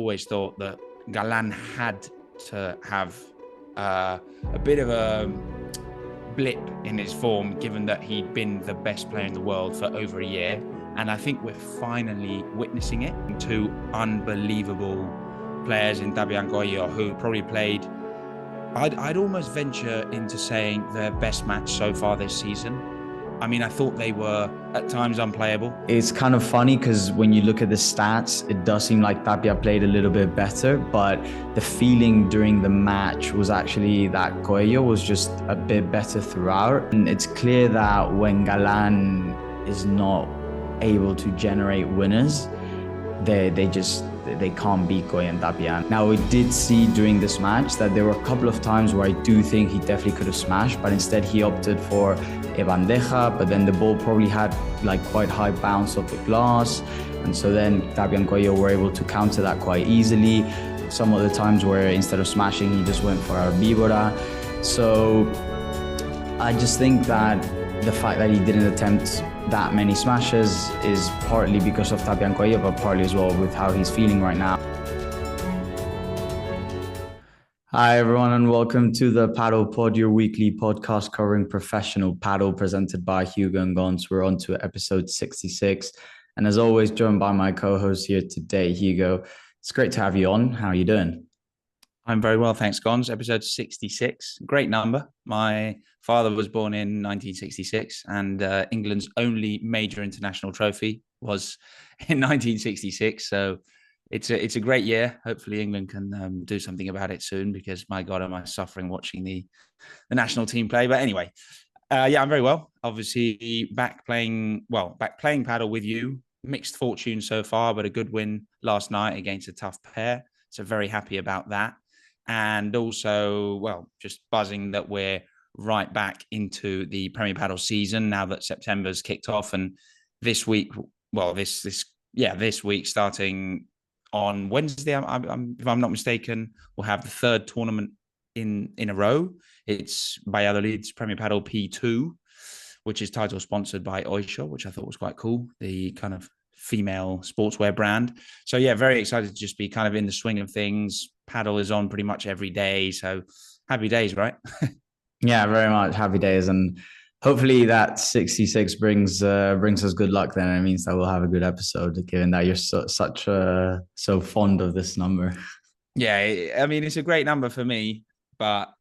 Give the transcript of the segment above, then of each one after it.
always thought that Galán had to have a bit of a blip in his form, given that he'd been the best player in the world for over a year. And I think we're finally witnessing it. Two unbelievable players in Tapia and Coello who probably played, I'd almost venture into saying, their best match so far this season. I mean, I thought they were at times unplayable. It's kind of funny because when you look at the stats, it does seem like Tapia played a little bit better, but the feeling during the match was actually that Coello was just a bit better throughout. And it's clear that when Galán is not able to generate winners, they can't beat Coello and Tapia. Now, we did see during this match that there were a couple of times where I do think he definitely could have smashed, but instead he opted for a bandeja, but then the ball probably had like quite high bounce off the glass. And so then Tapia and Coello were able to counter that quite easily. Some of the times where instead of smashing, he just went for a víbora. So I just think that the fact that he didn't attempt that many smashes is partly because of Tapia and Coello, but partly as well with how he's feeling right now. Hi everyone, and welcome to the Padel Pod, your weekly podcast covering professional padel, presented by Hugo and Gons. We're on to episode 66, and as always, joined by my co-host here today, Hugo. It's great to have you on. How are you doing? I'm very well, thanks, Gons. Episode 66, great number. My father was born in 1966, and England's only major international trophy was in 1966. So it's a great year. Hopefully England can do something about it soon, because my God, am I suffering watching the national team play. But anyway, yeah, I'm very well. Obviously back playing padel with you. Mixed fortune so far, but a good win last night against a tough pair. So very happy about that. And also, well, just buzzing that we're right back into the Premier Padel season now that September's kicked off. And this week, well, this week starting on Wednesday, if I'm not mistaken, we'll have the third tournament in a row. It's Valladolid's Premier Padel P2, which is title sponsored by Oysho, which I thought was quite cool, the kind of female sportswear brand. So yeah, very excited to just be kind of in the swing of things. Padel is on pretty much every day, so happy days, right? Yeah, very much happy days, and hopefully that 66 brings us good luck. Then it means that we'll have a good episode, given that you're so fond of this number. Yeah, I mean, it's a great number for me, but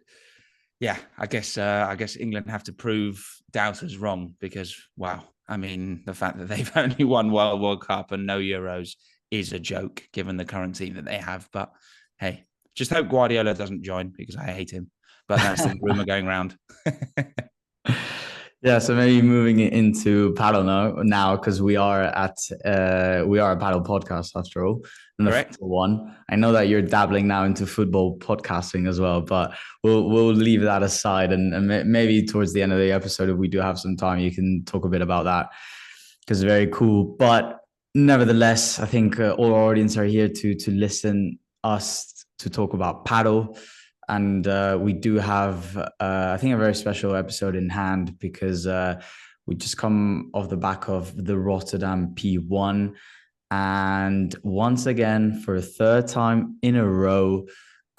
yeah, I guess England have to prove doubters wrong, because wow, I mean, the fact that they've only won World Cup and no Euros is a joke, given the current team that they have. But hey, just hope Guardiola doesn't join, because I hate him. But that's the rumor going around. Yeah, so maybe moving into padel now, because we are a padel podcast after all, and the football one. I know that you're dabbling now into football podcasting as well, but we'll leave that aside, and maybe towards the end of the episode, if we do have some time, you can talk a bit about that, because it's very cool. But nevertheless, I think all our audience are here to listen us to talk about padel. And we do have, I think, a very special episode in hand, because we just come off the back of the Rotterdam P1. And once again, for a third time in a row,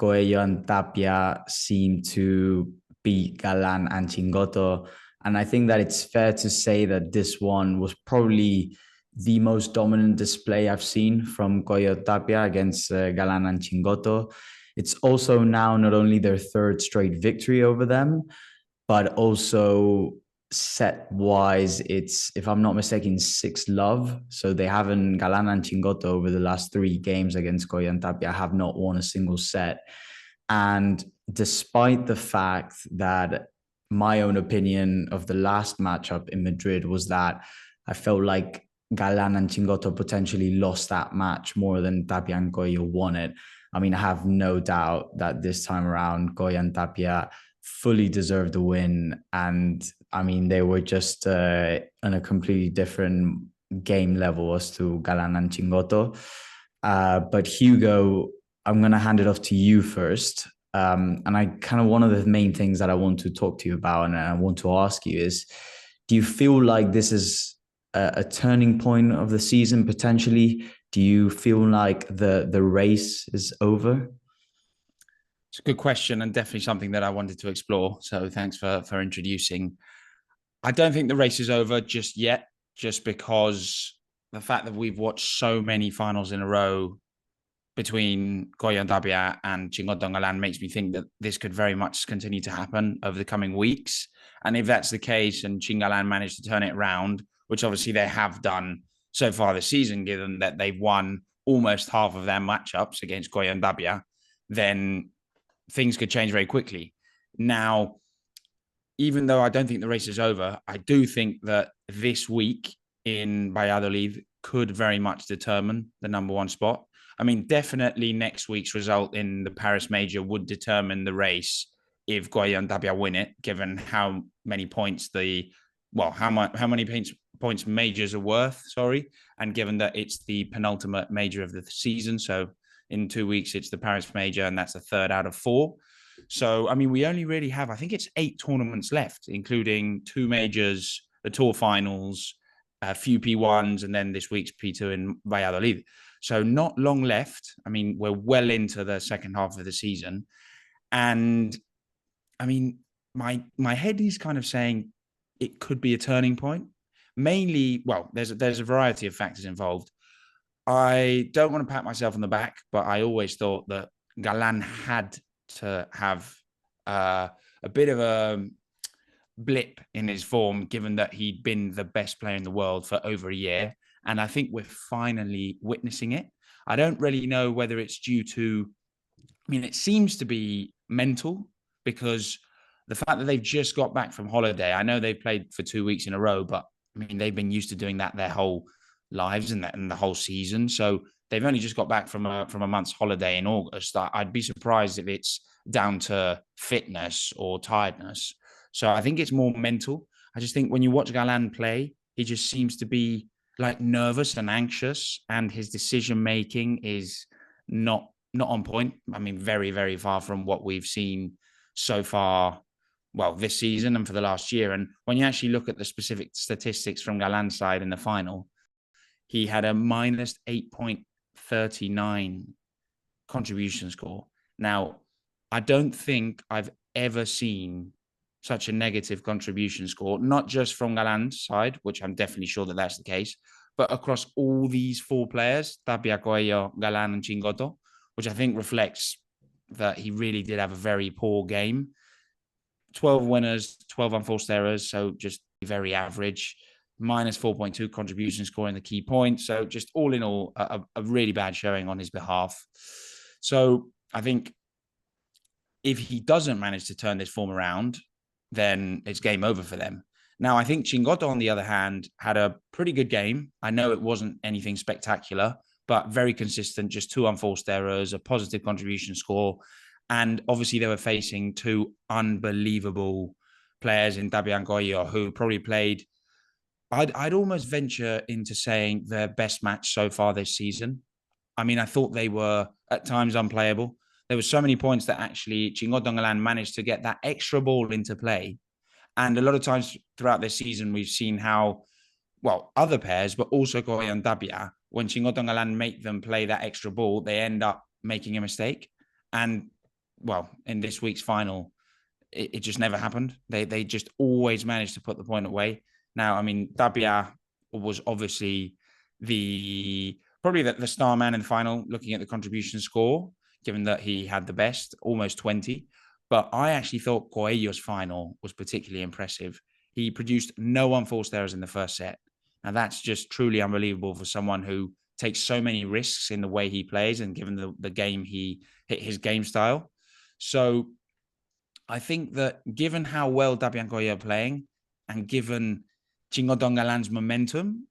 Coello and Tapia seem to beat Galán and Chingotto. And I think that it's fair to say that this one was probably the most dominant display I've seen from Coello Tapia against Galán and Chingotto. It's also now not only their third straight victory over them, but also set-wise, it's, if I'm not mistaken, 6-love. So they haven't, Galán and Chingotto over the last 3 games against Coello and Tapia have not won a single set. And despite the fact that my own opinion of the last matchup in Madrid was that I felt like Galán and Chingotto potentially lost that match more than Tapia and Coello won it. I mean, I have no doubt that this time around, Coello and Tapia fully deserved the win. And I mean, they were just on a completely different game level as to Galán and Chingotto. But Hugo, I'm going to hand it off to you first. And I kind of, one of the main things that I want to talk to you about and I want to ask you is, do you feel like this is a turning point of the season potentially? Do you feel like the race is over? It's a good question and definitely something that I wanted to explore. So thanks for introducing. I don't think the race is over just yet, just because the fact that we've watched so many finals in a row between Coello and Tapia and Chingotto and Galán makes me think that this could very much continue to happen over the coming weeks. And if that's the case and Chingalan managed to turn it around, which obviously they have done so far this season, given that they've won almost half of their matchups against Coello and Tapia, then things could change very quickly. Now, even though I don't think the race is over, I do think that this week in Valladolid could very much determine the number one spot. I mean, definitely next week's result in the Paris Major would determine the race if Coello and Tapia win it, given how many points how many points majors are worth, and given that it's the penultimate major of the season. So in 2 weeks, it's the Paris Major, and that's the third out of 4. So, I mean, we only really have, I think it's 8 tournaments left, including 2 majors, the tour finals, a few P1s, and then this week's P2 in Valladolid. So not long left. I mean, we're well into the second half of the season. And I mean, my head is kind of saying it could be a turning point. Mainly, well, there's a variety of factors involved. I don't want to pat myself on the back, but I always thought that Galán had to have a bit of a blip in his form, given that he'd been the best player in the world for over a year. And I think we're finally witnessing it. I don't really know whether it's due to, I mean, it seems to be mental, because the fact that they've just got back from holiday, I know they've played for 2 weeks in a row, but I mean, they've been used to doing that their whole lives and the whole season. So they've only just got back from a month's holiday in August. I'd be surprised if it's down to fitness or tiredness. So I think it's more mental. I just think when you watch Galán play, he just seems to be like nervous and anxious, and his decision making is not on point. I mean, very, very far from what we've seen so far, well, this season and for the last year. And when you actually look at the specific statistics from Galán's side in the final, he had a minus 8.39 contribution score. Now, I don't think I've ever seen such a negative contribution score, not just from Galán's side, which I'm definitely sure that that's the case, but across all these 4 players, Tapia, Coello, Galán, and Chingotto, which I think reflects that he really did have a very poor game. 12 winners, 12 unforced errors, so just very average. Minus 4.2 contribution score in the key points. So just all in all, a really bad showing on his behalf. So I think if he doesn't manage to turn this form around, then it's game over for them. Now, I think Chingotto, on the other hand, had a pretty good game. I know it wasn't anything spectacular, but very consistent, just 2 unforced errors, a positive contribution score. And obviously they were facing 2 unbelievable players in Tapia and Coello, who probably played, I'd almost venture into saying, their best match so far this season. I mean, I thought they were at times unplayable. There were so many points that actually Chingotto and Galán managed to get that extra ball into play. And a lot of times throughout this season, we've seen how, well, other pairs, but also Coello and Tapia, when Chingotto and Galán make them play that extra ball, they end up making a mistake. And, well, in this week's final, it just never happened. They just always managed to put the point away. Now, I mean, Tapia was obviously probably the star man in the final, looking at the contribution score, given that he had the best, almost 20. But I actually thought Coello's final was particularly impressive. He produced no unforced errors in the first set. Now, that's just truly unbelievable for someone who takes so many risks in the way he plays, and given the game he hit, his game style. So I think that given how well Tapia and Coello are playing, and given Chingotto and Galán's momentum,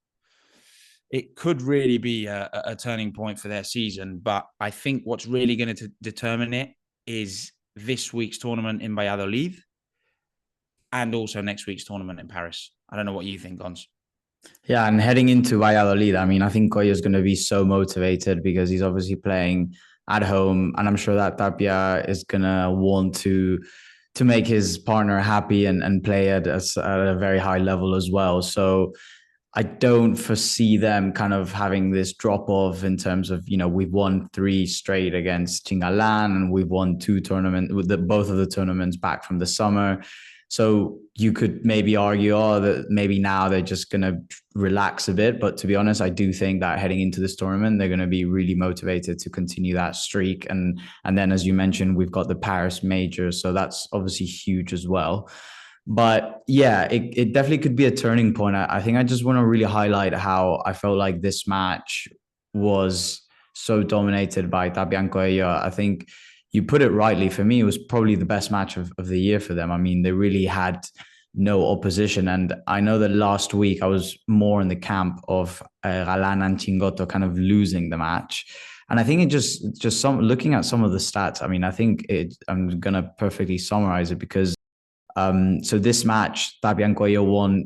it could really be a turning point for their season. But I think what's really going to determine it is this week's tournament in Valladolid and also next week's tournament in Paris. I don't know what you think, Gons. Yeah, and heading into Valladolid, I mean, I think Coello is going to be so motivated because he's obviously playing at home, and I'm sure that Tapia is going to want to make his partner happy and play at a very high level as well. So I don't foresee them kind of having this drop off in terms of, we've won 3 straight against Chingalan, and we've won 2 tournaments with both of the tournaments back from the summer. So you could maybe argue, that maybe now they're just going to relax a bit. But to be honest, I do think that heading into this tournament, they're going to be really motivated to continue that streak. And then, as you mentioned, we've got the Paris major. So that's obviously huge as well. But yeah, it definitely could be a turning point. I think I just want to really highlight how I felt like this match was so dominated by Tapia and Coello. I think you put it rightly. For me, it was probably the best match of the year for them. I mean, they really had no opposition. And I know that last week I was more in the camp of Galán and Chingotto kind of losing the match. And I think it just looking at some of the stats, I mean, I think I'm going to perfectly summarize it, because so this match, Tapia and Coello won,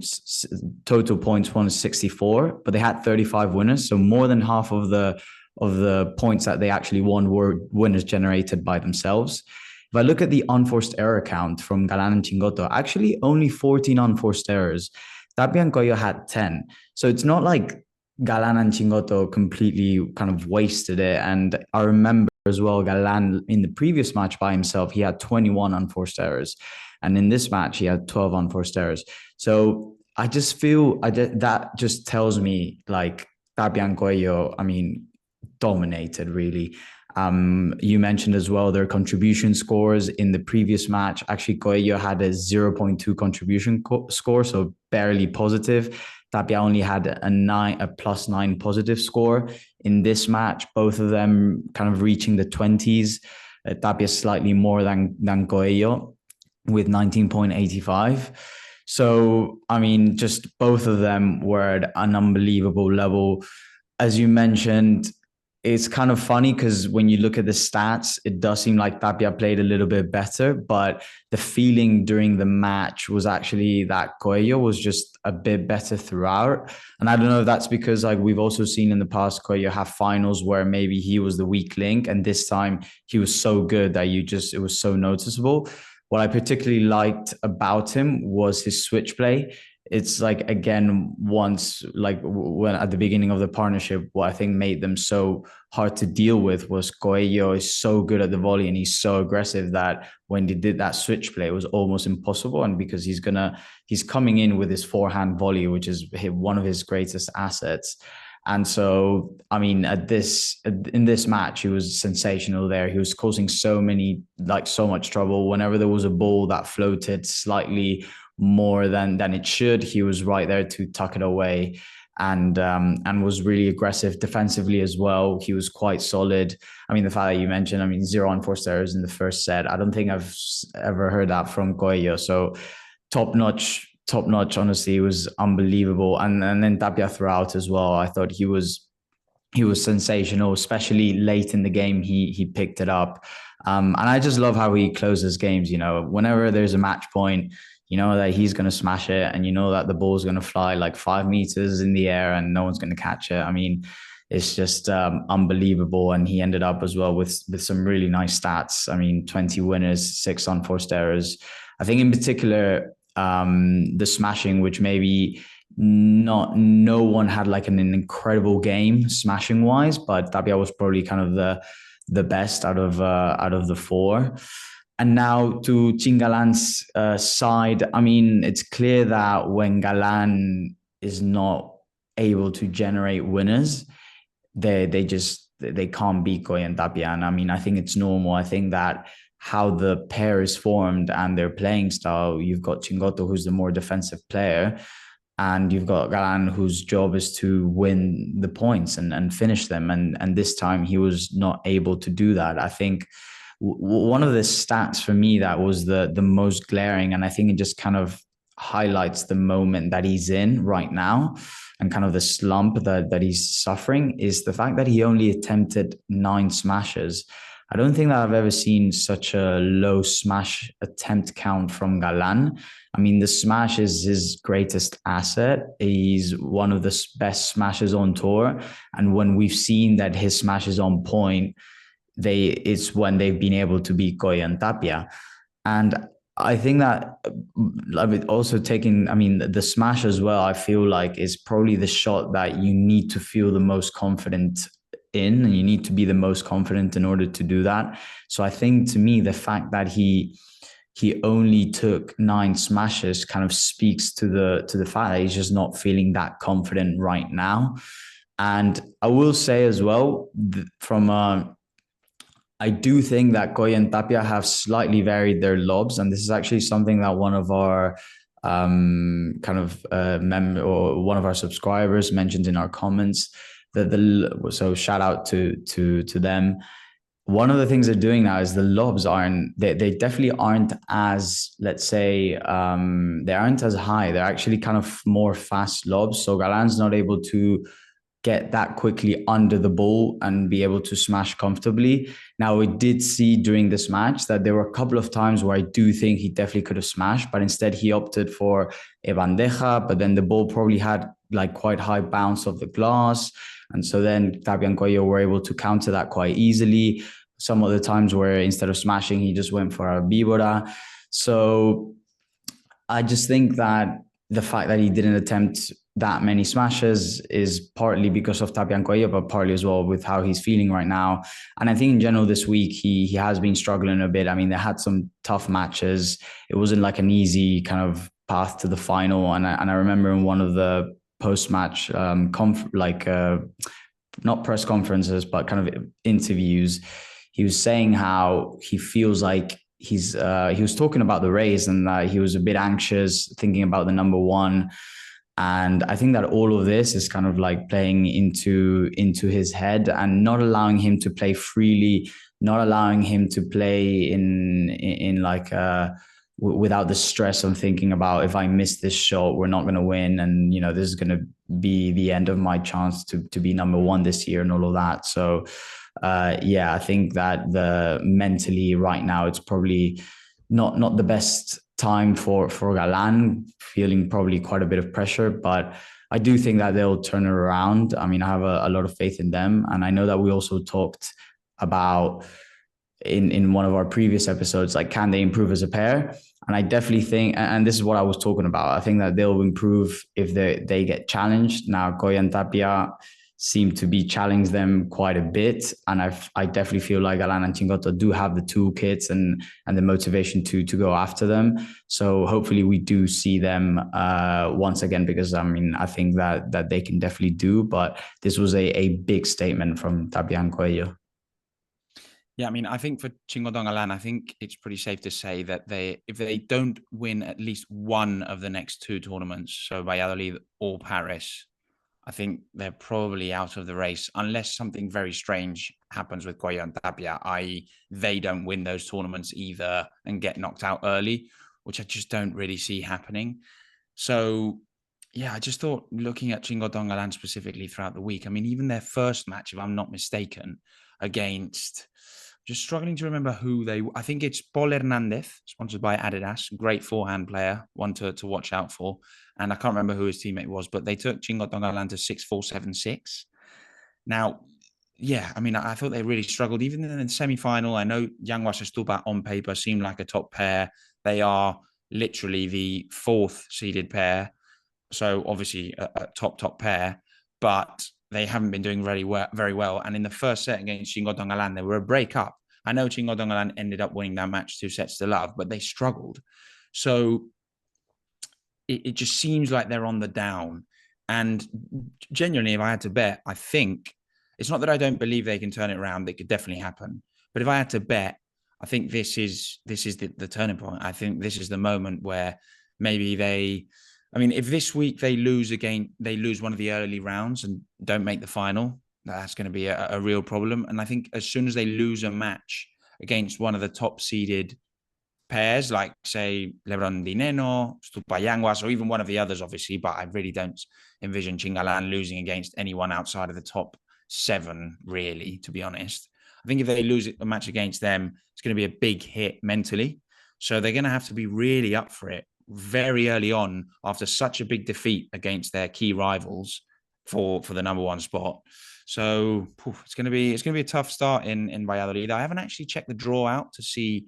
total points won 64, but they had 35 winners. So more than half of the points that they actually won were winners generated by themselves. If I look at the unforced error count from Galán and Chingotto, actually only 14 unforced errors. Tapia and Coello had 10. So it's not like Galán and Chingotto completely kind of wasted it. And I remember as well, Galán in the previous match by himself, he had 21 unforced errors. And in this match, he had 12 unforced errors. So I just feel that just tells me like Tapia and Coello, I mean, dominated really. You mentioned as well their contribution scores in the previous match. Actually, Coello had a 0.2 contribution score, so barely positive. Tapia only had a +9 positive score in this match. Both of them kind of reaching the 20s. Tapia slightly more than Coello, with 19.85. So, I mean, just both of them were at an unbelievable level. As you mentioned, it's kind of funny because when you look at the stats, it does seem like Tapia played a little bit better, but the feeling during the match was actually that Coello was just a bit better throughout. And I don't know if that's because, like, we've also seen in the past Coello have finals where maybe he was the weak link, and this time he was so good that it was so noticeable. What I particularly liked about him was his switch play. It's like, again, once, like when at the beginning of the partnership, what I think made them so hard to deal with was Coello is so good at the volley and he's so aggressive that when he did that switch play, it was almost impossible. And because he's coming in with his forehand volley, which is one of his greatest assets. And so, I mean, in this match, he was sensational there. He was causing so much trouble. Whenever there was a ball that floated slightly more than it should, he was right there to tuck it away, and was really aggressive defensively as well. He was quite solid. I mean, the fact that you mentioned, I mean, 0 unforced errors in the first set, I don't think I've ever heard that from Coello. So top notch. Honestly, it was unbelievable. And then Tapia throughout as well. I thought he was sensational, especially late in the game. He picked it up, and I just love how he closes games. Whenever there's a match point, you know that he's going to smash it, and you know that the ball's going to fly like 5 meters in the air and no one's going to catch it. I mean, it's just unbelievable. And he ended up as well with some really nice stats. I mean, 20 winners, 6 unforced errors. I think in particular, the smashing, which maybe no one had like an incredible game smashing wise, but Tapia was probably kind of the best out of the 4. And now to Chingalan's side, I mean, it's clear that when Galán is not able to generate winners, they can't beat Coello and Tapia. And I mean, I think it's normal. I think that how the pair is formed and their playing style, you've got Chingotto, who's the more defensive player, and you've got Galán, whose job is to win the points and finish them. And this time he was not able to do that. I think one of the stats for me that was the most glaring, and I think it just kind of highlights the moment that he's in right now and kind of the slump that he's suffering, is the fact that he only attempted 9 smashes. I don't think that I've ever seen such a low smash attempt count from Galán. I mean, the smash is his greatest asset. He's one of the best smashers on tour. And when we've seen that his smash is on point, it's when they've been able to beat Coello and Tapia. And I think that I mean, also taking, I mean, the smash as well, I feel like is probably the shot that you need to feel the most confident in, and you need to be the most confident in order to do that. So I think to me, the fact that he only took 9 smashes kind of speaks to the fact that he's just not feeling that confident right now. And I will say as well, from I do think that Coello and Tapia have slightly varied their lobs, and this is actually something that one of our or one of our subscribers mentioned in our comments. So shout out to them. One of the things they're doing now is the lobs they definitely aren't as, let's say, they aren't as high. They're actually kind of more fast lobs. So Galán's not able to get that quickly under the ball and be able to smash comfortably. Now, we did see during this match that there were a couple of times where I do think he definitely could have smashed, but instead he opted for a bandeja, but then the ball probably had like quite high bounce of the glass. And so then Tapia and Coello were able to counter that quite easily. Some of the times where instead of smashing, he just went for a víbora. So I just think that the fact that he didn't attempt that many smashes is partly because of Tapia and Coello, but partly as well with how he's feeling right now. And I think in general this week, he has been struggling a bit. I mean, they had some tough matches. It wasn't like an easy kind of path to the final. And I remember in one of the post-match not press conferences, but kind of interviews, he was saying how he feels like he was talking about the race and that he was a bit anxious thinking about the number 1. And I think that all of this is kind of like playing into his head and not allowing him to play freely, not allowing him to play in like without the stress of thinking about, if I miss this shot, we're not going to win, and this is going to be the end of my chance to be number 1 this year and all of that. So I think that mentally right now it's probably not the best time for Galán, feeling probably quite a bit of pressure, but I do think that they'll turn it around. I mean, I have a lot of faith in them, and I know that we also talked about in one of our previous episodes, like, can they improve as a pair? And I definitely think, and this is what I was talking about, I think that they'll improve if they get challenged. Now, Coello and Tapia seem to be challenging them quite a bit, and I definitely feel like Galán and Chingotto do have the toolkits and the motivation to go after them. So hopefully we do see them once again, because I mean, I think that they can definitely do. But this was a big statement from Tapia and Coello. Yeah, I mean, I think for Chingotto and Galán, I think it's pretty safe to say that if they don't win at least one of the next 2 tournaments, so Valladolid or Paris, I think they're probably out of the race, unless something very strange happens with Coello and Tapia, i.e. they don't win those tournaments either and get knocked out early, which I just don't really see happening. So, yeah, I just thought, looking at Chingotto and Galán specifically throughout the week, I mean, even their first match, if I'm not mistaken, against... Just struggling to remember who I think it's Paul Hernández, sponsored by Adidas, great forehand player, one to watch out for. And I can't remember who his teammate was, but they took Chingotto and Galán to 6-4, 7-6. Now, yeah, I mean, I thought they really struggled. Even in the semi-final, I know Yanguas and Stupa on paper seem like a top pair. They are literally the 4th seeded pair. So obviously a top pair, but they haven't been doing very well. And in the first set against Chingotto and Galán, they were a break up. I know Chingotto and Galán ended up winning that match 2-0, but they struggled. So it just seems like they're on the down. And genuinely, if I had to bet, I think it's not that I don't believe they can turn it around. It could definitely happen. But if I had to bet, I think this is the turning point. I think this is the moment where maybe I mean, if this week they lose one of the early rounds and don't make the final, that's going to be a real problem. And I think as soon as they lose a match against one of the top seeded pairs, like say Lebrón and Nenno, Stupa Yanguas, or even one of the others, obviously, but I really don't envision Chingalan losing against anyone outside of the top 7, really, to be honest. I think if they lose a match against them, it's going to be a big hit mentally. So they're going to have to be really up for it very early on after such a big defeat against their key rivals for the number 1 spot. So it's going to be a tough start in Valladolid. I haven't actually checked the draw out to see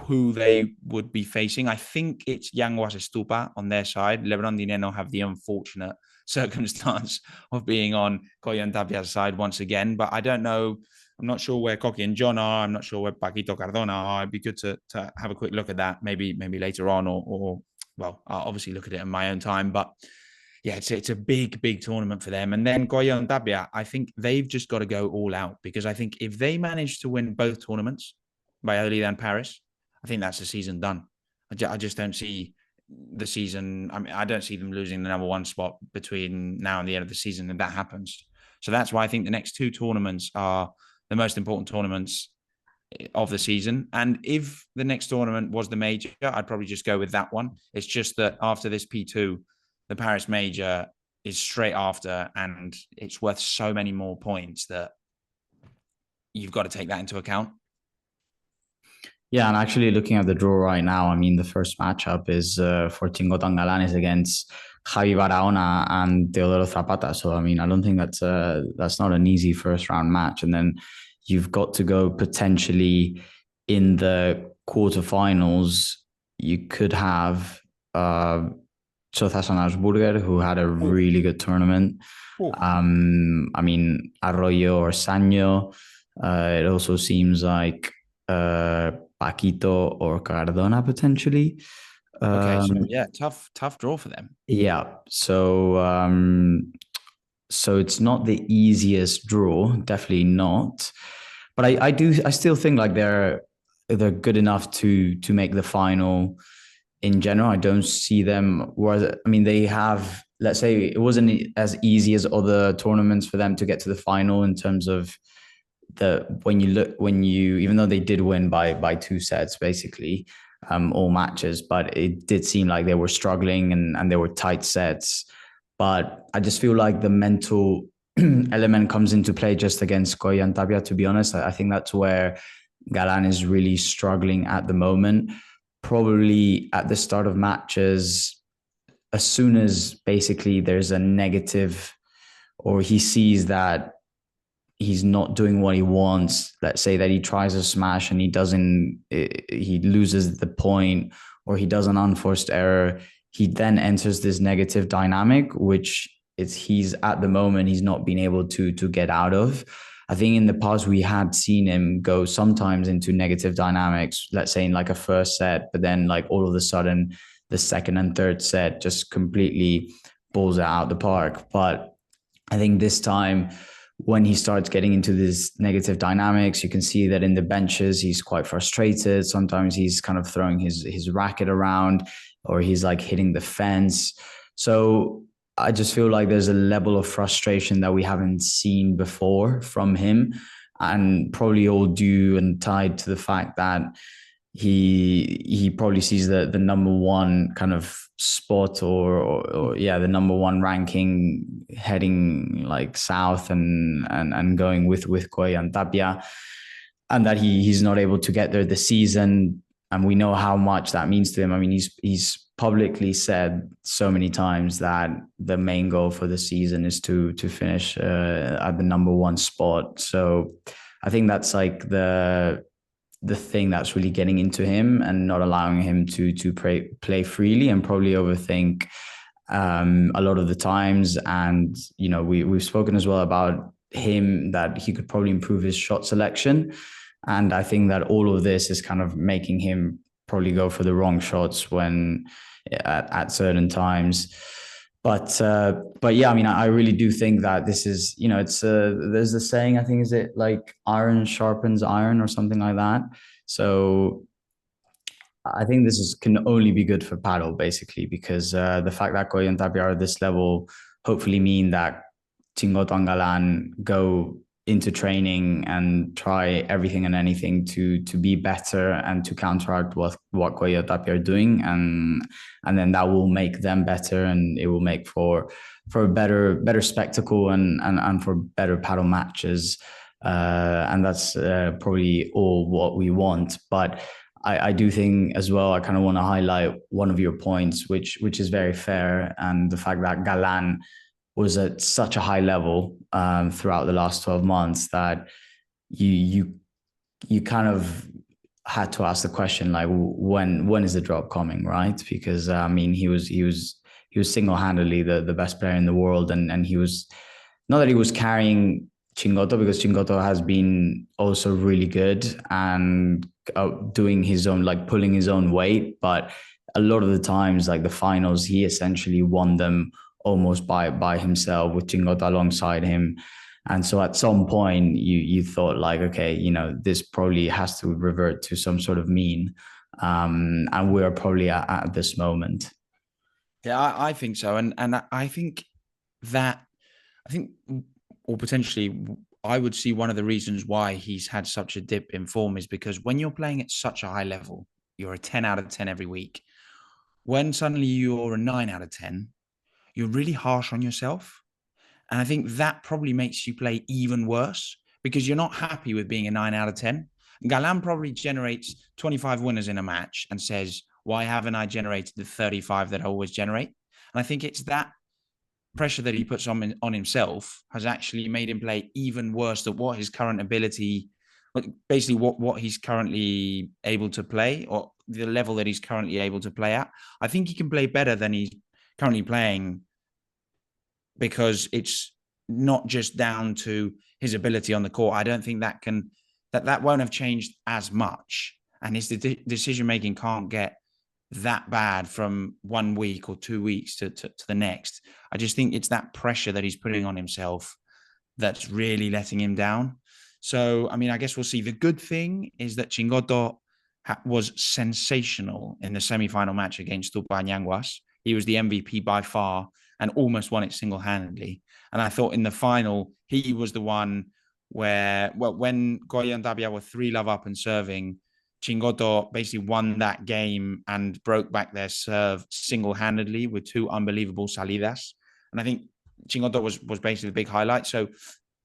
who they would be facing. I think it's Yanguas Estupa on their side. Lebrón and Nenno have the unfortunate circumstance of being on Coello and Tapia's side once again, but I don't know. I'm not sure where Coki and John are. I'm not sure where Paquito Cardona are. It'd be good to have a quick look at that, maybe later on, or well, I'll obviously look at it in my own time. But yeah, it's a big tournament for them. And then Coello and Tapia, I think they've just got to go all out, because I think if they manage to win both tournaments, Valladolid and Paris, I think that's the season done. I just don't see the season. I mean, I don't see them losing the number one spot between now and the end of the season if that happens. So that's why I think the next two tournaments are the most important tournaments of the season. And if the next tournament was the major, I'd probably just go with that one. It's just that after this P2, the Paris major is straight after, and it's worth so many more points that you've got to take that into account. Yeah, and actually looking at the draw right now, I mean, the first matchup is for Chingotto and Galán is against Javi Barahona and Teodoro Zapata. So, I mean, I don't think that's not an easy first round match. And then you've got to go potentially in the quarterfinals. You could have Chozas and Augsburger, who had a really good tournament. I mean, Arroyo or Sanyo. It also seems like Paquito or Cardona potentially. Okay, so yeah, tough draw for them. Yeah, so so it's not the easiest draw, definitely not. But I still think like they're good enough to make the final. In general, I don't see them. Whereas, I mean, they have. Let's say it wasn't as easy as other tournaments for them to get to the final in terms of even though they did win by 2 sets basically, all matches, but it did seem like they were struggling and they were tight sets. But I just feel like the mental element comes into play just against Coello and Tapia, to be honest. I think that's where Galán is really struggling at the moment. Probably at the start of matches, as soon as basically there's a negative or he sees that he's not doing what he wants, let's say that he tries a smash and he loses the point, or he does an unforced error, he then enters this negative dynamic, which he's at the moment, he's not been able to get out of. I think in the past we had seen him go sometimes into negative dynamics, let's say in like a first set, but then like all of a sudden the second and third set just completely balls it out the park. But I think this time when he starts getting into this negative dynamics, you can see that in the benches, he's quite frustrated. Sometimes he's kind of throwing his racket around, or he's like hitting the fence. So I just feel like there's a level of frustration that we haven't seen before from him, and probably all due and tied to the fact that he probably sees the number one kind of spot or the number one ranking heading like south and going with Coello and Tapia, and that he's not able to get there this season. And we know how much that means to him. I mean, he's publicly said so many times that the main goal for the season is to finish at the number one spot. So I think that's like the thing that's really getting into him and not allowing him to play freely and probably overthink a lot of the times. And, you know, we've spoken as well about him, that he could probably improve his shot selection. And I think that all of this is kind of making him probably go for the wrong shots when at certain times. But yeah, I mean, I really do think that this is, you know, it's there's the saying, I think, is it like iron sharpens iron or something like that. So I think this can only be good for paddle, basically, because the fact that Coello and Tapia are at this level hopefully mean that Chingotto and Galán go into training and try everything and anything to be better and to counteract what Coello and Tapia are doing, and then that will make them better, and it will make for a better spectacle and for better paddle matches, and that's probably all what we want. But I do think as well, I kind of want to highlight one of your points, which is very fair, and the fact that Galán was at such a high level throughout the last 12 months that you kind of had to ask the question, like, when is the drop coming, right? Because I mean, he was single-handedly the best player in the world, and he was, not that he was carrying Chingotto, because Chingotto has been also really good and doing his own, like pulling his own weight, but a lot of the times, like the finals, he essentially won them almost by himself with Chingotto alongside him. And so at some point you thought like, okay, you know, this probably has to revert to some sort of mean. And we're probably at this moment. Yeah, I think so. And I think that, or potentially, I would see one of the reasons why he's had such a dip in form is because when you're playing at such a high level, you're a 10 out of 10 every week. When suddenly you're a 9 out of 10, you're really harsh on yourself. And I think that probably makes you play even worse because you're not happy with being a 9 out of 10. Galán probably generates 25 winners in a match and says, why haven't I generated the 35 that I always generate? And I think it's that pressure that he puts on himself has actually made him play even worse than what his current ability, basically what he's currently able to play, or the level that he's currently able to play at. I think he can play better than he's currently playing, because it's not just down to his ability on the court. I don't think that won't have changed as much, and his decision making can't get that bad from 1 week or 2 weeks to the next. I just think it's that pressure that he's putting on himself that's really letting him down. So, I mean, I guess we'll see. The good thing is that Chingotto was sensational in the semi-final match against Tupañanguas. He was the MVP by far and almost won it single-handedly. And I thought in the final, he was the one where, well, when Coello and Tapia were 3-love up and serving, Chingotto basically won that game and broke back their serve single-handedly with 2 unbelievable salidas. And I think Chingotto was basically the big highlight. So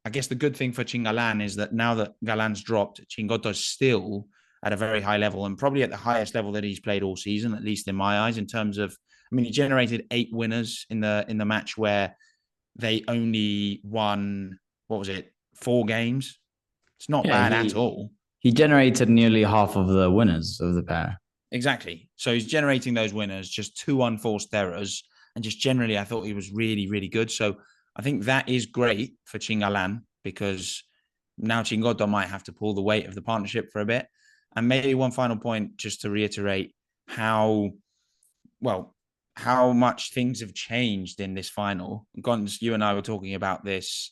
I guess the good thing for Chingalan is that now that Galán's dropped, Chingotto is still at a very high level and probably at the highest level that he's played all season, at least in my eyes, in terms of, I mean, he generated 8 winners in the match where they only won, 4 games? It's not bad at all. He generated nearly half of the winners of the pair. Exactly. So he's generating those winners, just 2 unforced errors. And just generally, I thought he was really, really good. So I think that is great for Chingalan, because now Chingotto might have to pull the weight of the partnership for a bit. And maybe one final point, just to reiterate how much things have changed in this final. Gons, you and I were talking about this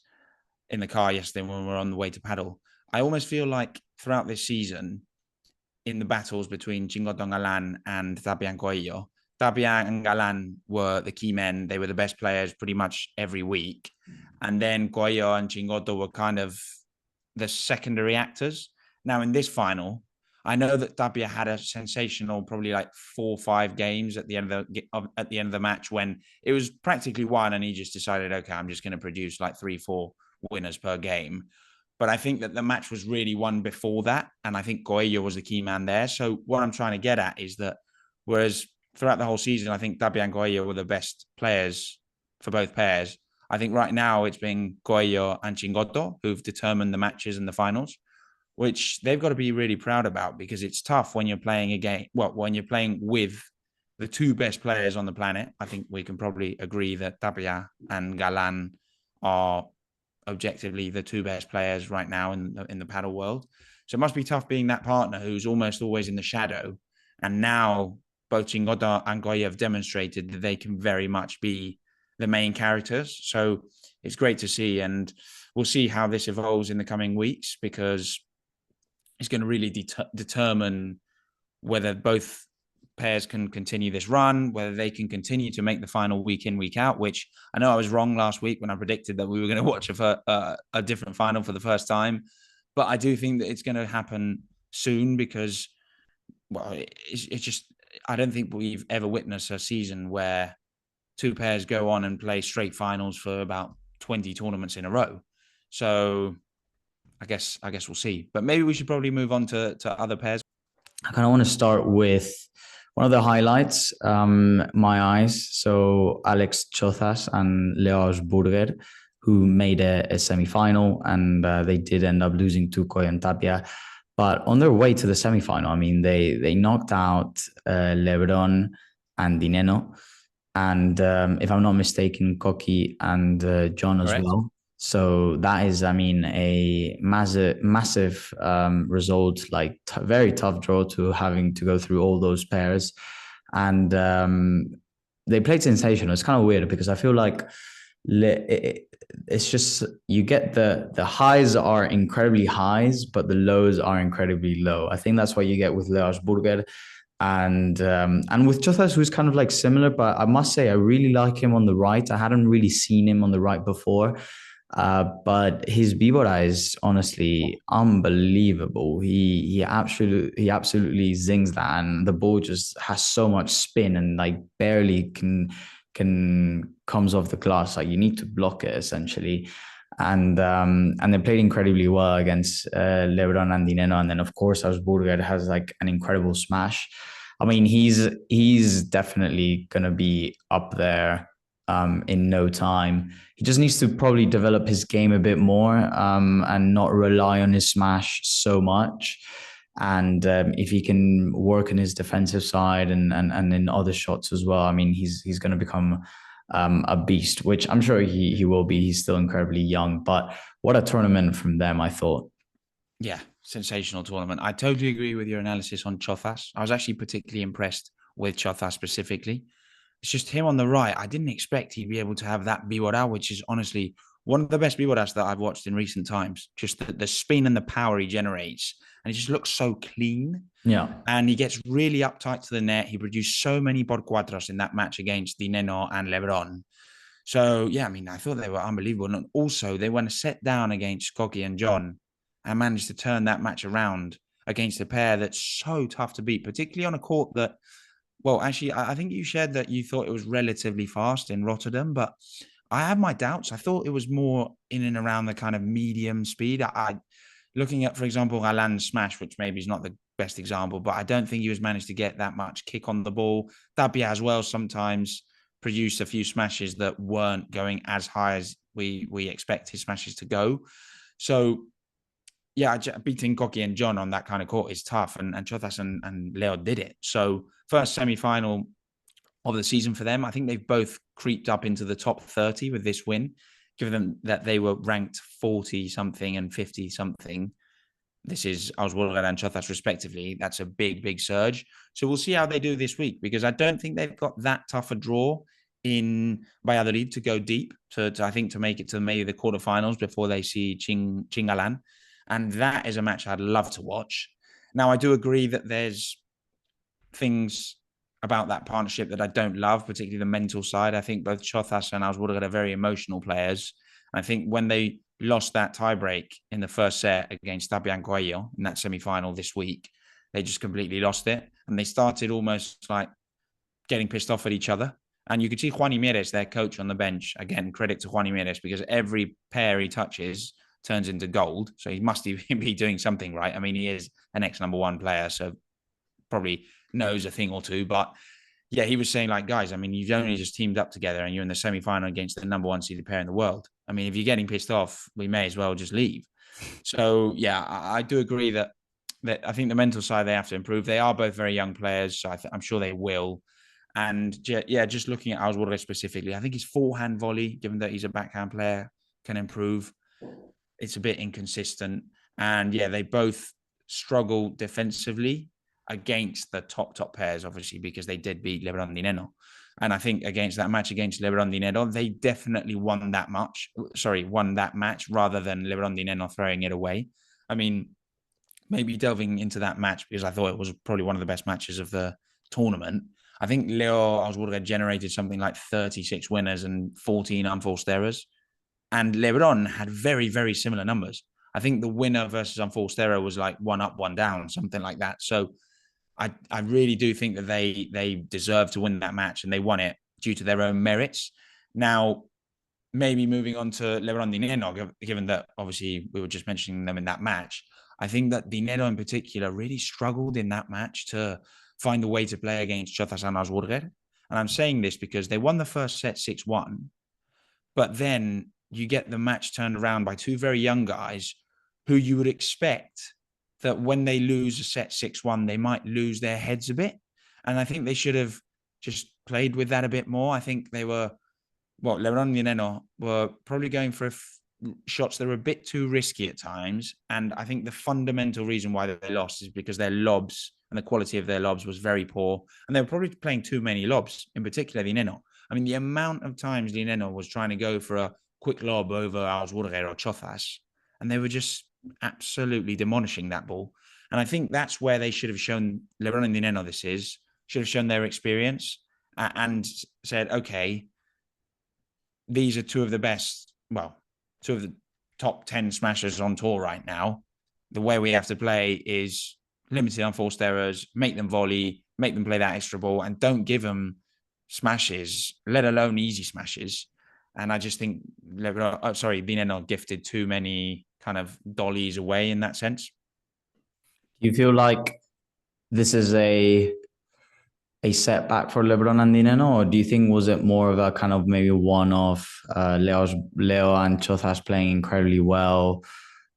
in the car yesterday when we were on the way to Padel. I almost feel like throughout this season, in the battles between Chingotto and Galán and Tapia and Coello, Tapia and Galán were the key men. They were the best players pretty much every week. And then Coello and Chingotto were kind of the secondary actors. Now, in this final, I know that Tapia had a sensational, probably like 4 or 5 games at the end of the match when it was practically won, and he just decided, okay, I'm just going to produce like 3-4 winners per game. But I think that the match was really won before that, and I think Coello was the key man there. So what I'm trying to get at is that whereas throughout the whole season, I think Tapia and Coello were the best players for both pairs, I think right now it's been Coello and Chingotto who've determined the matches and the finals, which they've got to be really proud about, because it's tough when you're playing a game. Well, when you're playing with the 2 best players on the planet. I think we can probably agree that Tapia and Galán are objectively the 2 best players right now in the paddle world. So it must be tough being that partner who's almost always in the shadow. And now both Chingotto and Coello have demonstrated that they can very much be the main characters. So it's great to see, and we'll see how this evolves in the coming weeks, because it's going to really determine whether both pairs can continue this run, whether they can continue to make the final week in, week out, which I know I was wrong last week when I predicted that we were going to watch a different final for the first time. But I do think that it's going to happen soon, because, well, it's just, I don't think we've ever witnessed a season where 2 pairs go on and play straight finals for about 20 tournaments in a row. So I guess we'll see. But maybe we should probably move on to other pairs. I kind of want to start with one of the highlights, my eyes. So Alex Chozas and Leo Augsburger, who made a semi-final, and they did end up losing to Coello and Tapia. But on their way to the semifinal, I mean, they knocked out Lebrón and Nenno, and if I'm not mistaken, Coki and John as Correct. well. So that is, I mean, a massive result, like very tough draw to having to go through all those pairs, and they played sensational. It's kind of weird because I feel like it's just you get the highs are incredibly highs, but the lows are incredibly low. I think that's what you get with Augsburger and with Chozas, who's kind of like similar, but I must say I really like him on the right. I hadn't really seen him on the right before. But his Bibora is honestly unbelievable. He absolutely zings that, and the ball just has so much spin and like barely can comes off the glass. Like you need to block it essentially. And they played incredibly well against Lebrón and Nenno. And then of course Augsburger has like an incredible smash. I mean, he's definitely gonna be up there in no time. He just needs to probably develop his game a bit more and not rely on his smash so much. And if he can work on his defensive side and in other shots as well, I mean, he's going to become a beast, which I'm sure he will be. He's still incredibly young, but what a tournament from them, I thought. Yeah, sensational tournament. I totally agree with your analysis on Chozas. I was actually particularly impressed with Chozas specifically. It's just him on the right. I didn't expect he'd be able to have that Bibora, which is honestly one of the best Biboras that I've watched in recent times. Just the spin and the power he generates. And he just looks so clean. Yeah. And he gets really uptight to the net. He produced so many bod cuadros in that match against the Nenno and Lebrón. So, yeah, I mean, I thought they were unbelievable. And also, they went a set down against Coki and John and managed to turn that match around against a pair that's so tough to beat, particularly on a court that, well, actually, I think you shared that you thought it was relatively fast in Rotterdam, but I have my doubts. I thought it was more in and around the kind of medium speed. Looking at, for example, Galán's smash, which maybe is not the best example, but I don't think he was managed to get that much kick on the ball. Tapia as well sometimes produced a few smashes that weren't going as high as we expect his smashes to go. So, yeah, beating Coki and John on that kind of court is tough, and Chozas and Leo did it. So, first semi-final of the season for them. I think they've both creeped up into the top 30 with this win, given them that they were ranked 40-something and 50-something. This is Augsburger and Chozas respectively. That's a big, big surge. So we'll see how they do this week, because I don't think they've got that tough a draw in Valladolid to go deep, I think to make it to maybe the quarterfinals before they see Chingalan. And that is a match I'd love to watch. Now, I do agree that there's things about that partnership that I don't love, particularly the mental side. I think both Chozas and Augsburger are very emotional players. I think when they lost that tiebreak in the first set against Tapia and Coello in that semi-final this week, they just completely lost it. And they started almost like getting pissed off at each other. And you could see Juan Jiménez, their coach, on the bench. Again, credit to Juan Jiménez, because every pair he touches turns into gold. So he must be doing something right. I mean, he is an ex-number-1 player, so probably knows a thing or two. But yeah, he was saying, like, guys, I mean, you've only just teamed up together and you're in the semi-final against the number 1 seeded pair in the world. I mean, if you're getting pissed off, we may as well just leave. So yeah, I do agree that I think the mental side they have to improve. They are both very young players, so I'm sure they will. And yeah, just looking at Augsburger specifically, I think his forehand volley, given that he's a backhand player, can improve. It's a bit inconsistent. And yeah, they both struggle defensively against the top pairs, obviously, because they did beat Lebrón and Nenno. And I think against that match against Lebrón and Nenno, they definitely won that match rather than Lebrón and Nenno throwing it away. I mean, maybe delving into that match, because I thought it was probably one of the best matches of the tournament. I think Leo Augsburger generated something like 36 winners and 14 unforced errors. And Lebrón had very, very similar numbers. I think the winner versus unforced error was like 1 up, 1 down, something like that. So I really do think that they deserve to win that match, and they won it due to their own merits. Now, maybe moving on to Lebrón and Nenno, given that obviously we were just mentioning them in that match, I think that Nenno in particular really struggled in that match to find a way to play against Chozas and Augsburger. And I'm saying this because they won the first set 6-1, but then you get the match turned around by 2 very young guys who you would expect that when they lose a set 6-1, they might lose their heads a bit. And I think they should have just played with that a bit more. I think they were, Lebrón and Nenno were probably going for shots that were a bit too risky at times. And I think the fundamental reason why they lost is because their lobs and the quality of their lobs was very poor. And they were probably playing too many lobs, in particular the Nenno. I mean, the amount of times the Nenno was trying to go for a quick lob over Augsburger or Chozas, and they were just absolutely demolishing that ball. And I think that's where they should have shown, Lebrón and Nenno should have shown their experience and said, okay, these are two of the top 10 smashers on tour right now. The way we have to play is limited unforced errors, make them volley, make them play that extra ball, and don't give them smashes, let alone easy smashes. And I just think Nenno gifted too many kind of dollies away in that sense. Do you feel like this is a setback for Lebrón and Nenno, or do you think was it more of a kind of maybe one-off? Leo and Chozas playing incredibly well,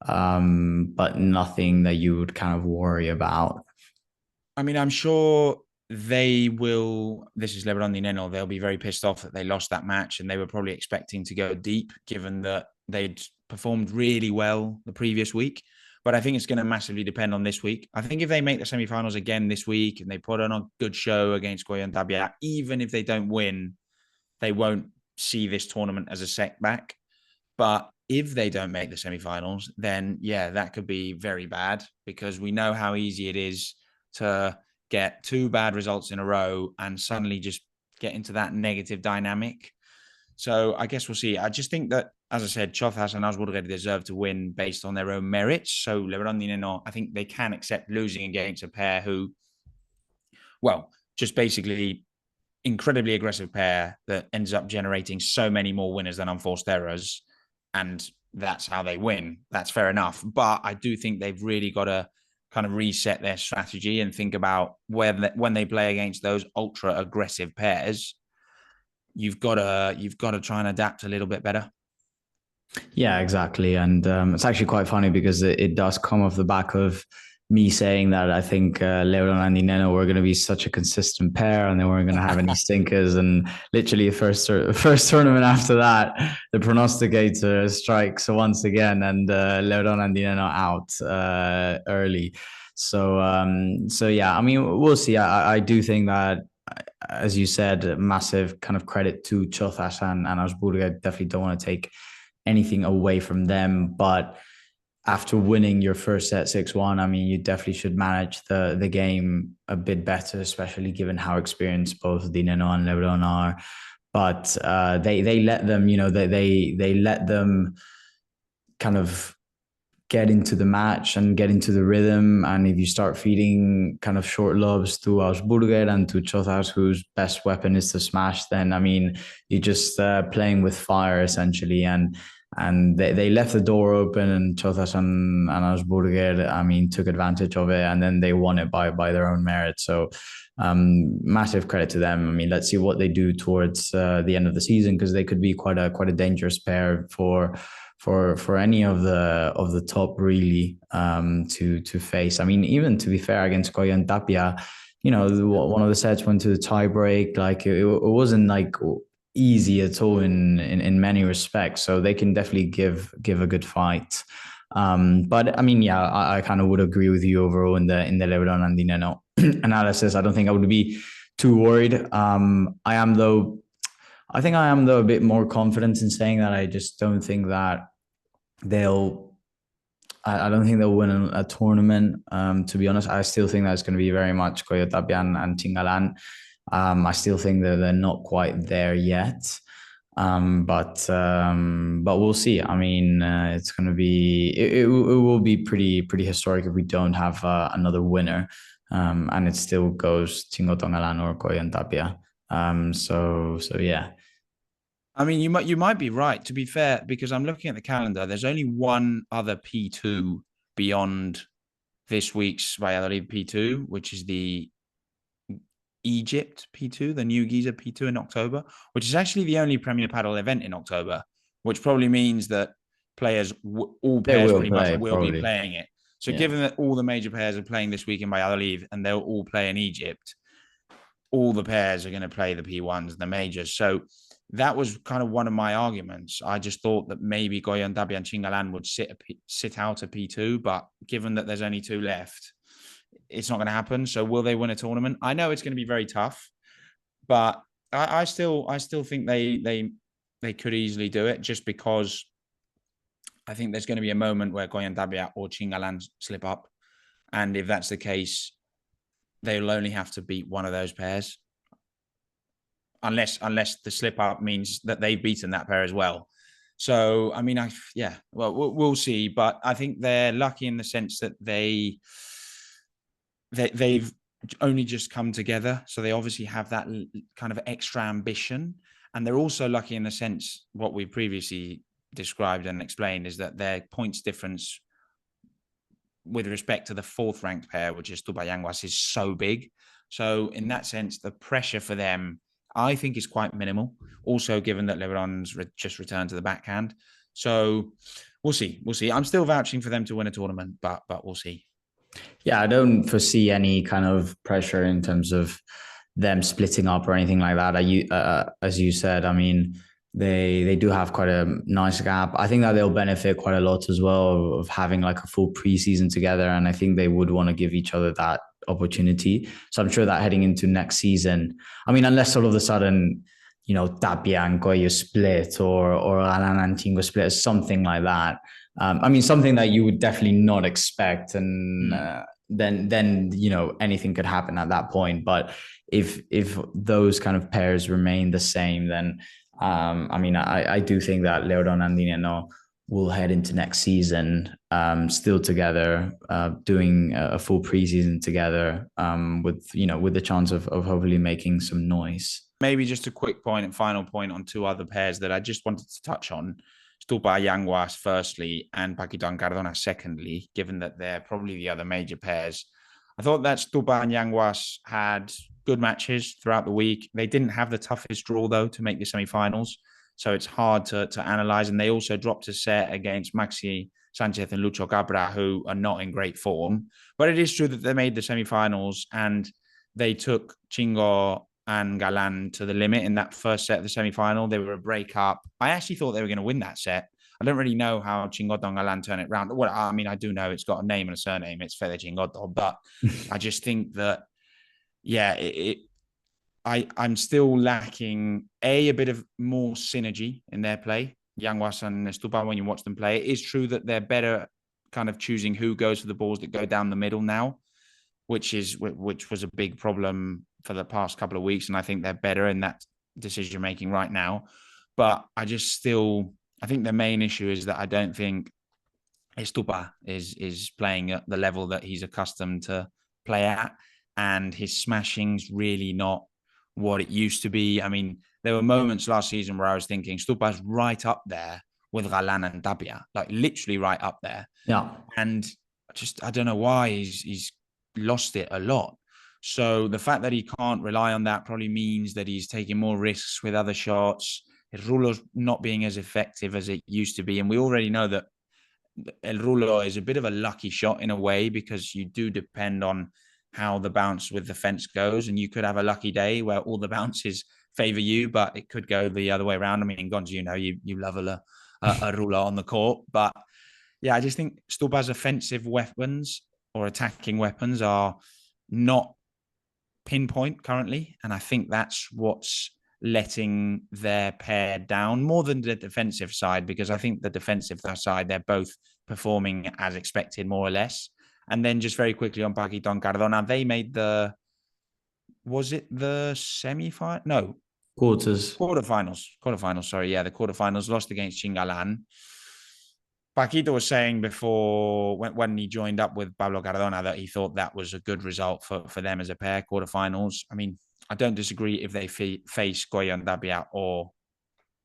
but nothing that you would kind of worry about? I mean, I'm sure they will. This is Lebrón and Nenno. They'll be very pissed off that they lost that match, and they were probably expecting to go deep, given that they'd performed really well the previous week. But I think it's going to massively depend on this week. I think if they make the semifinals again this week and they put on a good show against Coello and Tapia, even if they don't win, they won't see this tournament as a setback. But if they don't make the semifinals, then yeah, that could be very bad, because we know how easy it is to get 2 bad results in a row and suddenly just get into that negative dynamic. So I guess we'll see. I just think that, as I said, Chozas and Augsburger deserve to win based on their own merits. So Lebrón and Nenno, I think they can accept losing against a pair who, just basically incredibly aggressive pair that ends up generating so many more winners than unforced errors. And that's how they win. That's fair enough. But I do think they've really got to kind of reset their strategy and think about when they play against those ultra aggressive pairs, you've got to try and adapt a little bit better. Yeah, exactly. And it's actually quite funny because it does come off the back of me saying that I think Lebrón and Nenno were going to be such a consistent pair and they weren't going to have any stinkers. And literally the first tournament after that, the prognosticator strikes once again, and Lebrón and Nenno out early. So yeah, I mean, we'll see. I do think that, as you said, massive kind of credit to Chozas and Augsburger. I definitely don't want to take anything away from them, but after winning your first set 6-1, I mean, you definitely should manage the game a bit better, especially given how experienced both Nenno and Lebrón are. But they let them, they let them kind of get into the match and get into the rhythm. And if you start feeding kind of short lobs to Augsburger and to Chozas, whose best weapon is to smash, then, I mean, you're just playing with fire, essentially. And they left the door open, and Chozas and Augsburger, I mean, took advantage of it, and then they won it by their own merit. So massive credit to them. I mean, let's see what they do towards the end of the season, because they could be quite a dangerous pair for any of the top, really, to face. I mean, even to be fair, against Coello and Tapia, one of the sets went to the tie break. Like it wasn't like easy at all in many respects. So they can definitely give a good fight. But I mean, yeah, I kind of would agree with you overall in the Lebrón and Nenno analysis. I don't think I would be too worried. I think I am though a bit more confident in saying that I just don't think that I don't think they'll win a tournament. To be honest, I still think that's going to be very much Coello Tapia and Chingalan. I still think that they're not quite there yet. But we'll see. I mean, it's going to be, it will be pretty historic if we don't have another winner. And it still goes Chingotto, Galán, or Coello and Tapia. So yeah. I mean, you might be right, to be fair, because I'm looking at the calendar. There's only one other P2 beyond this week's Valladolid P2, which is the Egypt P2, the New Giza P2 in October, which is actually the only Premier Padel event in October, which probably means that all players pretty much will be playing it. So given that all the major pairs are playing this week in Valladolid and they'll all play in Egypt, all the pairs are going to play the P1s and the majors. So that was kind of one of my arguments. I just thought that maybe Coello and Tapia and Chingalan would sit out a P2, but given that there's only 2 left, it's not going to happen. So will they win a tournament? I know it's going to be very tough, but I still think they could easily do it, just because I think there's going to be a moment where Coello and Tapia or Chingalan slip up. And if that's the case, they'll only have to beat one of those pairs. Unless the slip up means that they've beaten that pair as well. So, I mean, we'll see. But I think they're lucky in the sense that they've only just come together. So they obviously have that kind of extra ambition. And they're also lucky in the sense, what we previously described and explained, is that their points difference with respect to the 4th ranked pair, which is Tupayanguas, is so big. So in that sense, the pressure for them, I think, is quite minimal. Also, given that Lebrón just returned to the backhand. So we'll see. I'm still vouching for them to win a tournament, but we'll see. Yeah, I don't foresee any kind of pressure in terms of them splitting up or anything like that. As you said, I mean, they do have quite a nice gap. I think that they'll benefit quite a lot as well of having like a full preseason together. And I think they would want to give each other that opportunity. So I'm sure that heading into next season, I mean, unless all of a sudden, Tapia and Coello split or Galán and Chingo split, something like that. I mean, something that you would definitely not expect. And then anything could happen at that point. But if those kind of pairs remain the same, then I mean, I do think that Lebrón and Nenno will head into next season still together, doing a full preseason together, with the chance of hopefully making some noise. Maybe just a quick point and final point on 2 other pairs that I just wanted to touch on. Tupayanguas firstly and Paquito and Cardona secondly, given that they're probably the other major pairs. I thought that Tupayanguas had good matches throughout the week. They didn't have the toughest draw, though, to make the semifinals. So it's hard to analyze. And they also dropped a set against Maxi Sanchez and Lucho Cabra, who are not in great form. But it is true that they made the semifinals and they took Chingo and Galán to the limit in that first set of the semifinal. They were a breakup. I actually thought they were going to win that set. I don't really know how Chingotto and Galán turn it around. Well, I mean, I do know it's got a name and a surname. It's Fede Chingotto. But I just think that, I'm still lacking a bit of more synergy in their play. Yanguas and Estupa, when you watch them play, it is true that they're better kind of choosing who goes for the balls that go down the middle now, which was a big problem for the past couple of weeks. And I think they're better in that decision making right now. But I think the main issue is that I don't think Estupa is playing at the level that he's accustomed to play at. And his smashing's really not what it used to be. I mean, there were moments last season where I was thinking Stupa's right up there with Galán and Tapia, like literally right up there. Yeah. And I don't know why he's lost it a lot. So the fact that he can't rely on that probably means that he's taking more risks with other shots. His rulo's not being as effective as it used to be. And we already know that El Rulo is a bit of a lucky shot in a way, because you do depend on how the bounce with the fence goes, and you could have a lucky day where all the bounces favor you, but it could go the other way around. I mean, Gonz, you love a Rulo on the court, but yeah, I just think Stupa's offensive weapons or attacking weapons are not pinpoint currently, and I think that's what's letting their pair down more than the defensive side, because I think the defensive side, they're both performing as expected, more or less. And then just very quickly on Paquito and Cardona, they made was it the semi-final? No. Quarterfinals, sorry. Yeah, the quarterfinals, lost against Chingalan. Paquito was saying before, when he joined up with Pablo Cardona, that he thought that was a good result for them as a pair, quarterfinals. I mean, I don't disagree if they face Coello and Tapia or,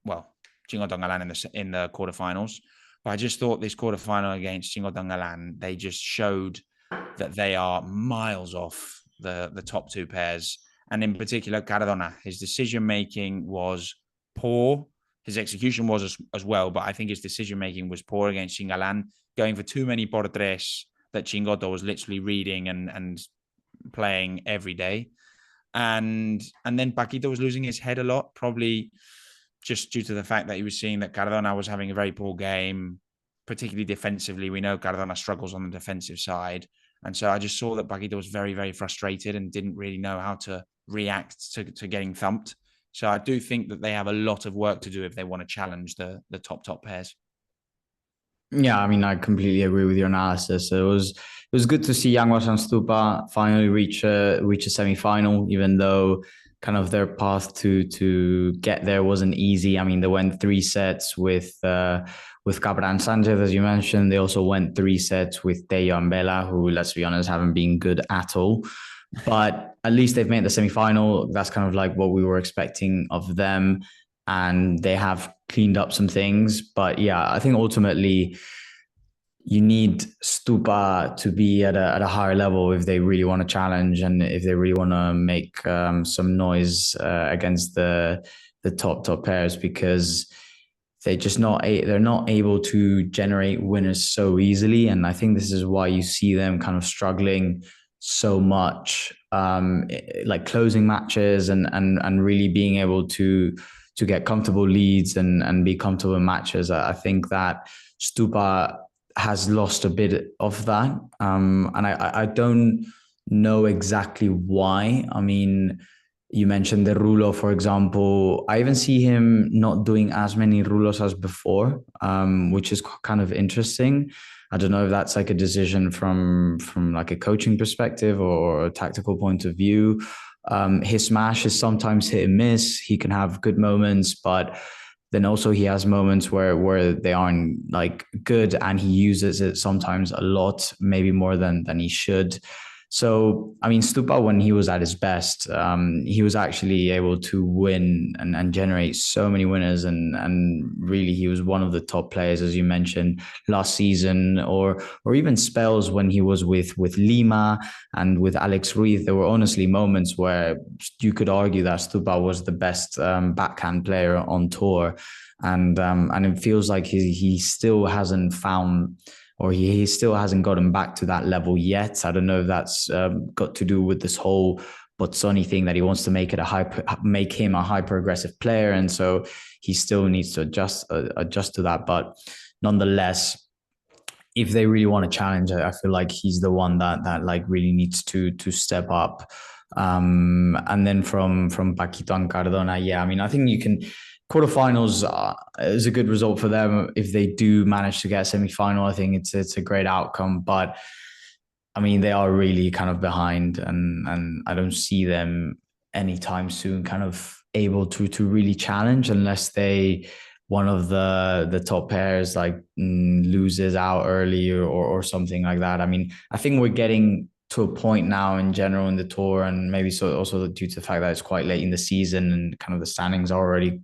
Chingotto and Galán in the quarterfinals. But I just thought this quarterfinal against Chingotto and Galán, they just showed that they are miles off the top 2 pairs. And in particular, Cardona, his decision-making was poor. His execution was as well, but I think his decision-making was poor against Chingalan, going for too many por tres, that Chingotto was literally reading and playing every day. And then Paquito was losing his head a lot, probably just due to the fact that he was seeing that Cardona was having a very poor game, particularly defensively. We know Cardona struggles on the defensive side. And so I just saw that Paquito was very, very frustrated and didn't really know how to react to getting thumped. So I do think that they have a lot of work to do if they want to challenge the top pairs. Yeah, I mean, I completely agree with your analysis. It was good to see Yanguas and Stupa finally reach a semi-final, even though kind of their path to get there wasn't easy. I mean, they went 3 sets with Cabra and Sanchez, as you mentioned. They also went 3 sets with Tello and Vela, who, let's be honest, haven't been good at all. But at least they've made the semi-final. That's kind of like what we were expecting of them. And they have cleaned up some things. But yeah, I think ultimately you need Stupa to be at a higher level if they really want to challenge and if they really want to make some noise against the top pairs, because they're not able to generate winners so easily. And I think this is why you see them kind of struggling so much, like closing matches and really being able to get comfortable leads and be comfortable in matches. I think that Stupa has lost a bit of that. And I don't know exactly why. I mean, you mentioned the rulo, for example. I even see him not doing as many rulos as before, which is kind of interesting. I don't know if that's like a decision from like a coaching perspective or a tactical point of view. His smash is sometimes hit and miss. He can have good moments, but then also he has moments where they aren't like good, and he uses it sometimes a lot, maybe more than he should. So, I mean, Stupa, when he was at his best, he was actually able to win and generate so many winners. And really, he was one of the top players, as you mentioned, last season, or even spells when he was with Lima and with Alex Ruiz. There were honestly moments where you could argue that Stupa was the best backhand player on tour. And it feels like he still hasn't found, or he still hasn't gotten back to that level yet. I don't know if that's got to do with this whole Bozzoni thing, that he wants to make him a hyper aggressive player, and so he still needs to adjust to that. But nonetheless, if they really want to challenge, I feel like he's the one that like really needs to step up. And then from Paquito and Cardona, yeah, I mean, I think you can. Quarterfinals is a good result for them. If they do manage to get a semi-final, I think it's a great outcome. But I mean, they are really kind of behind, and I don't see them anytime soon kind of able to really challenge, unless one of the top pairs like loses out early or something like that. I mean, I think we're getting to a point now in general in the tour, and maybe so also due to the fact that it's quite late in the season and kind of the standings are already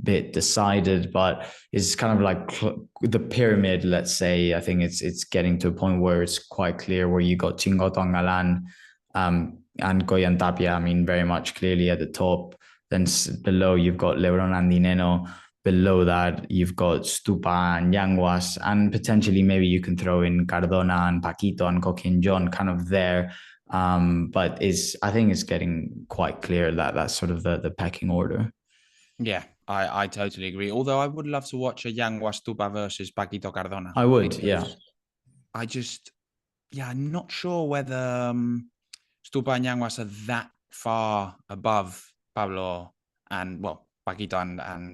bit decided, but it's kind of like the pyramid, let's say. I think it's getting to a point where it's quite clear, where you got Chingotto and Galán and Coello and Tapia, I mean, very much clearly at the top. Then below you've got Lebrón and Nenno. Below that you've got Stupa and Yanguas, and potentially maybe you can throw in Cardona and Paquito and Coki and John kind of there. But I think it's getting quite clear that that's sort of the pecking order. Yeah, I totally agree. Although I would love to watch a Yanguas Stupa versus Paquito Cardona. I would, yeah. I'm not sure whether Stupa and Yanguas are that far above Paquito and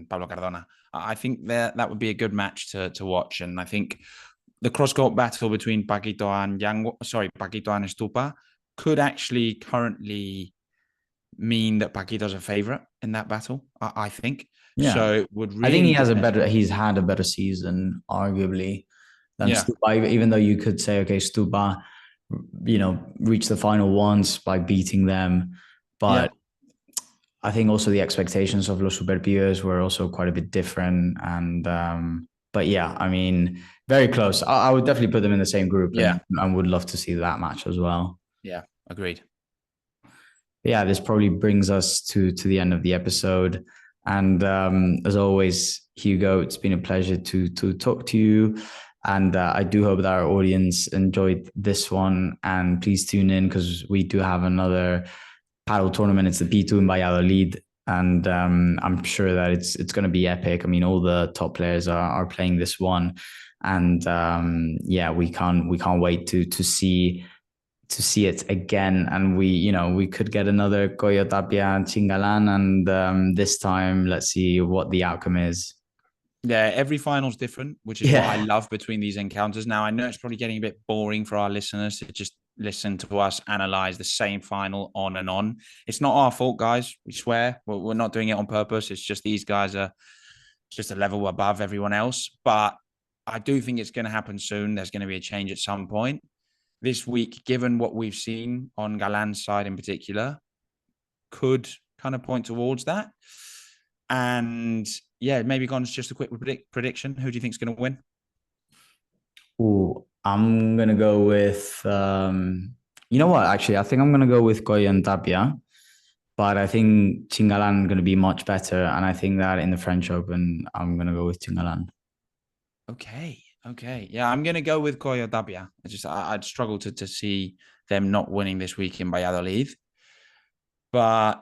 Pablo Cardona. I think that would be a good match to watch. And I think the cross-court battle between Paquito and Stupa could actually currently mean that Paquito's a favorite in that battle, I think. Yeah. So it would really, I think he's had a better season, arguably, than Stupa, even though you could say, okay, Stupa, reached the final once by beating them. But I think also the expectations of Los Super Pibes were also quite a bit different. And but yeah, I mean, very close. I would definitely put them in the same group. Yeah. And would love to see that match as well. Yeah, agreed. Yeah, this probably brings us to the end of the episode. And as always, Hugo, it's been a pleasure to talk to you. And I do hope that our audience enjoyed this one. And please tune in because we do have another paddle tournament. It's the P2 in Valladolid. And I'm sure that it's going to be epic. I mean, all the top players are playing this one. And yeah, we can't wait to see it again. And we could get another Coello Tapia and Chingalan. And this time, let's see what the outcome is. Yeah, every final's different, which is what I love between these encounters. Now, I know it's probably getting a bit boring for our listeners to just listen to us analyze the same final on and on. It's not our fault, guys. We swear. We're not doing it on purpose. It's just these guys are just a level above everyone else. But I do think it's going to happen soon. There's going to be a change at some point. This week, given what we've seen on Galán's side in particular, could kind of point towards that. And yeah, maybe Gon's just a quick prediction. Who do you think is going to win? Oh, I'm going to go with, you know what? Actually, I think I'm going to go with Coello and Tapia. But I think Chingalan going to be much better. And I think that in the French Open, I'm going to go with Chingalan. Okay. Yeah, I'm going to go with Coello Tapia. I'd struggle to see them not winning this week in Valladolid. But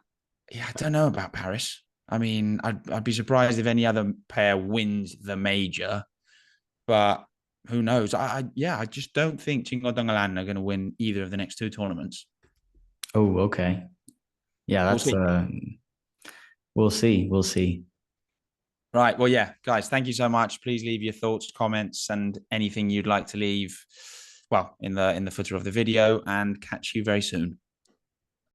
yeah, I don't know about Paris. I mean, I'd be surprised if any other pair wins the major, but who knows? I just don't think Chingotto and Galán are going to win either of the next two tournaments. Oh, okay. Yeah, that's we'll see. Right. Well, yeah, guys, thank you so much. Please leave your thoughts, comments, and anything you'd like to leave, well, in the footer of the video, and catch you very soon.